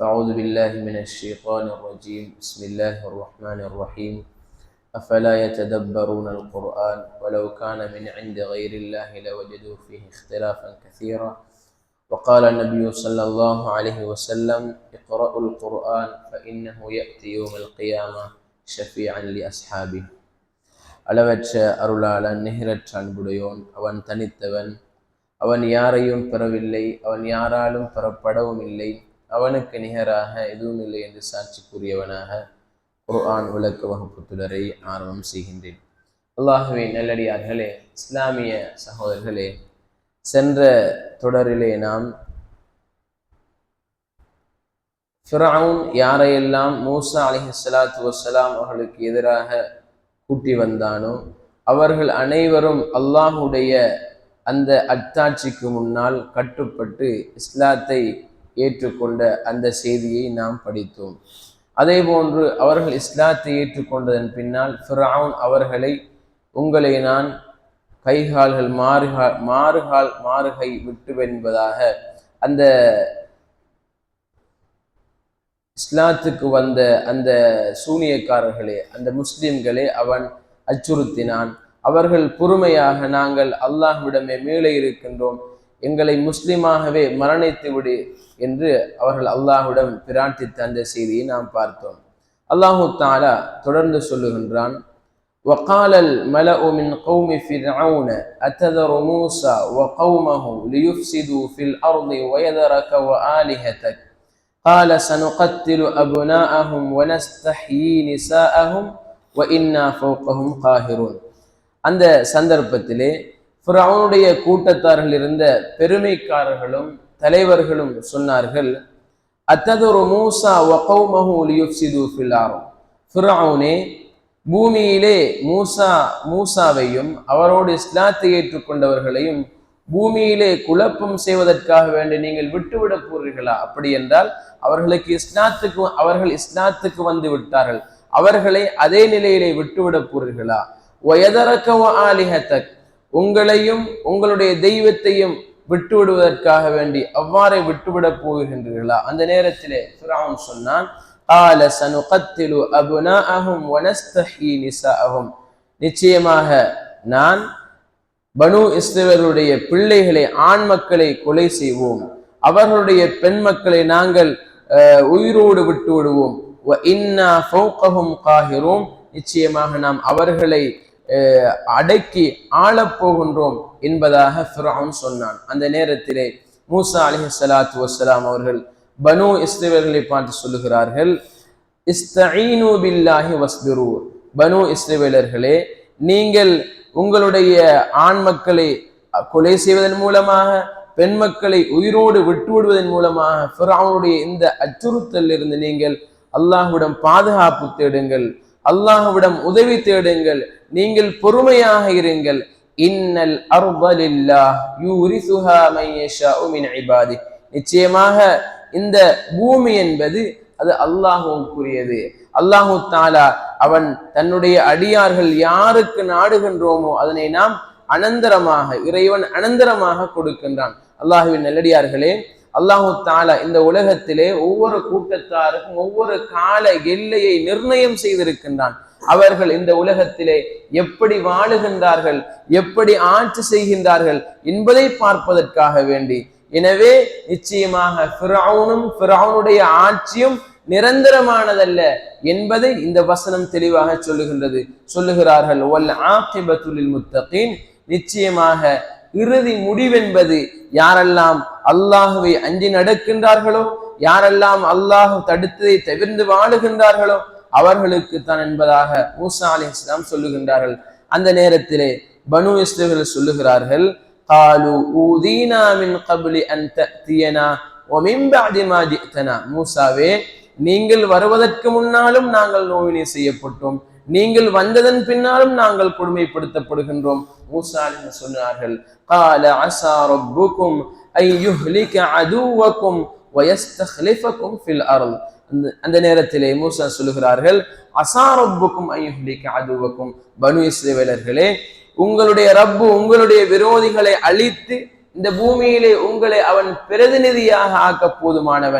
أعوذ بالله من الشيطان الرجيم بسم الله الرحمن الرحيم أفلا يتدبرون القرآن ولو كان من عند غير الله لوجدوا فيه اختلافا كثيرا وقال النبي صلى الله عليه وسلم اقرأوا القرآن فإنه يأتي يوم القيامة شفيعا لأصحابه. அளவற்ற அருளாளன் நிகரற்ற அன்புடையோன், அவன் தனித்தவன், அவன் யாரையும் பெறவில்லை, அவன் யாராலும் பெறப்படவும் இல்லை, அவனுக்கு நிகராக எதுவும் இல்லை என்று சாட்சி கூறியவனாக குர்ஆன் விளக்க வகுப்பு தொடரை ஆரம்பம் செய்கின்றேன். அல்லாஹ்வே நல்லடியார்களே, இஸ்லாமிய சகோதரர்களே, சென்ற தொடரிலே நாம் ஃபிரௌன் யாரையெல்லாம் மூசா அலைஹிஸ்ஸலாத்து வஸ்ஸலாம் அவர்களுக்கு எதிராக கூட்டி வந்தானோ அவர்கள் அனைவரும் அல்லாஹுடைய அந்த அத்தாட்சிக்கு முன்னால் கட்டுப்பட்டு இஸ்லாத்தை ஏற்றுக்கொண்ட அந்த செய்தியை நாம் படித்தோம். அதே போன்று அவர்கள் இஸ்லாத்தை ஏற்றுக்கொண்டதன் பின்னால் ஃபிரௌன் அவர்களை, உங்களை நான் கைகால்கள் மாறுகை விட்டுவென்பதாக அந்த இஸ்லாத்துக்கு வந்த அந்த சூனியக்காரர்களே, அந்த முஸ்லிம்களே அவன் அச்சுறுத்தினான். அவர்கள் பொறுமையாக, நாங்கள் அல்லாஹ்விடமே மேலே இருக்கின்றோம், எங்களை முஸ்லிமாகவே மரணித்து விடு என்று அவர்கள் அல்லாஹ்விடம் பிரார்த்தித்த அந்த செய்தியை நாம் பார்த்தோம். அல்லாஹு தஆலா தொடர்ந்து சொல்லுகின்றான், وقال الملأ من قوم فرعون أتذر موسى وقومه ليفسدوا في الأرض ويذرك وآلهتك قال سنقتل أبناءهم ونستحيي نساءهم وإنا فوقهم قاهرون. அந்த சந்தர்ப்பத்திலே ஃபிரௌனுடைய கூட்டத்தார்கள் இருந்த பெருமைக்காரர்களும் தலைவர்களும் சொன்னார்கள், அத்ததுரு மூசா வ கௌமஹு லியுஃப்ஸிது ஃபில் அர்த். ஃபிரௌனே, பூமியிலே மூசாவையும் அவரோடு இஸ்லாத்தை ஏற்றுக்கொண்டவர்களையும் பூமியிலே குழப்பம் செய்வதற்காக வேண்டி நீங்கள் விட்டுவிடப் போறீர்களா? அப்படி என்றால் அவர்கள் இஸ்லாத்துக்கு வந்து விட்டார்கள், அவர்களை அதே நிலையிலே விட்டுவிடப் போறீர்களா? வயதரக வ ஆலிஹதக், உங்களையும் உங்களுடைய தெய்வத்தையும் விட்டுவிடுவதற்காக வேண்டி அவ்வாறே விட்டுவிடப் போகின்றீர்களா? அந்த நேரத்திலே ஃபிரௌன் சொன்னான், قال سنقتل أبناءهم ونستحيي نساءهم, நிச்சயமாக நான் பனு இஸ்ரவேலுடைய பிள்ளைகளை, ஆண் மக்களை கொலை செய்வோம், அவர்களுடைய பெண் மக்களை நாங்கள் உயிரோடு விட்டு விடுவோம். وإنا فوقهم قاهرون, நிச்சயமாக நாம் அவர்களை அடக்கி ஆளப்போகின்றோம் என்பதாக ஃபிரௌன் சொன்னான். அந்த நேரத்திலே மூசா அலைஹிஸ்ஸலாத்து வஸ்ஸலாம் அவர்கள் பனு இஸ்ரவேல்களை பார்த்து சொல்லுகிறார்கள், இஸ்தஈனு பில்லாஹி வஸ்பிரு. பனு இஸ்ரவேலர்களே, நீங்கள் உங்களுடைய ஆண் மக்களை கொலை செய்வதன் மூலமாக, பெண் மக்களை உயிரோடு விட்டுவிடுவதன் மூலமாக ஃபிரௌனுடைய இந்த அச்சுறுத்தலில் இருந்து நீங்கள் அல்லாஹ்விடம் பாதுகாப்பு தேடுங்கள், அல்லாஹ்விடம் உதவி தேடுங்கள், நீங்கள் பொறுமையாக இருங்கள். இன்னல் அர்த லில்லாஹ் யூரிசுஹா மன் யஷாஉ மின் இபாதி, நிச்சயமாக இந்த பூமி என்பது அது அல்லாஹ்வுக்குரியது. அல்லாஹு தஆலா அவன் தன்னுடைய அடியார்கள் யாருக்கு நாடுகின்றோமோ அதனை நாம் அனந்தரமாக, இறைவன் அனந்தரமாக கொடுக்கின்றான். அல்லாஹ்வின் நல்லடியார்களே, அல்லாஹு தஆலா இந்த உலகத்திலே ஒவ்வொரு கூட்டத்தாருக்கும் ஒவ்வொரு கால எல்லையை நிர்ணயம் செய்திருக்கின்றான். அவர்கள் இந்த உலகத்திலே எப்படி வாழுகின்றார்கள், எப்படி ஆட்சி செய்கின்றார்கள் என்பதை பார்ப்பதற்காக வேண்டி. எனவே நிச்சயமாக ஃபிரௌனுடைய ஆட்சியும் நிரந்தரமானதல்ல என்பதை இந்த வசனம் தெளிவாக சொல்லுகின்றது. சொல்லுகிறார்கள், வல் ஆகிபத்து லில் முத்தகீன், நிச்சயமாக இறுதி முடிவென்பது யாரெல்லாம் அல்லாஹுவை அஞ்சி நடக்கின்றார்களோ, யாரெல்லாம் அல்லாஹ் தடுத்ததை தவிர்த்து வாழுகின்றார்களோ அவர்களுக்கு தான் என்பதாக மூசா அலைஹிஸ்ஸலாம் சொல்லுகின்றார்கள். அந்த நேரத்திலே பனு இஸ்ரவேல் சொல்லுகிறார்கள், காலு ஊதீனா மின் கப்லி அன் தஅதியனா வ மின் பஅதி மா ஜிஅதனா. மூசாவே, நீங்கள் வருவதற்கு முன்னாலும் நாங்கள் நோவினை செய்யப்பட்டோம், நீங்கள் வந்ததன் பின்னாலும் நாங்கள் கொடுமைப்படுத்தப்படுகின்றோம். மூசா அலைஹிஸ்ஸலாம் சொன்னார்கள், قال عسى ربكم أن يهلك عدوكم ويستخلفكم في الأرض. அந்த நேரத்திலே மூசா சொல்லுகிறார்கள், அஸா ரப்புக்கும் அன் யுஹ்லிக அதுவக்கும், பனு இஸ்ரவேலர்களே, உங்களுடைய ரப்பு உங்களுடைய விரோதிகளை அழித்து இந்த பூமியிலே உங்களை அவன் பிரதிநிதியாக ஆக்க போதுமானவன்.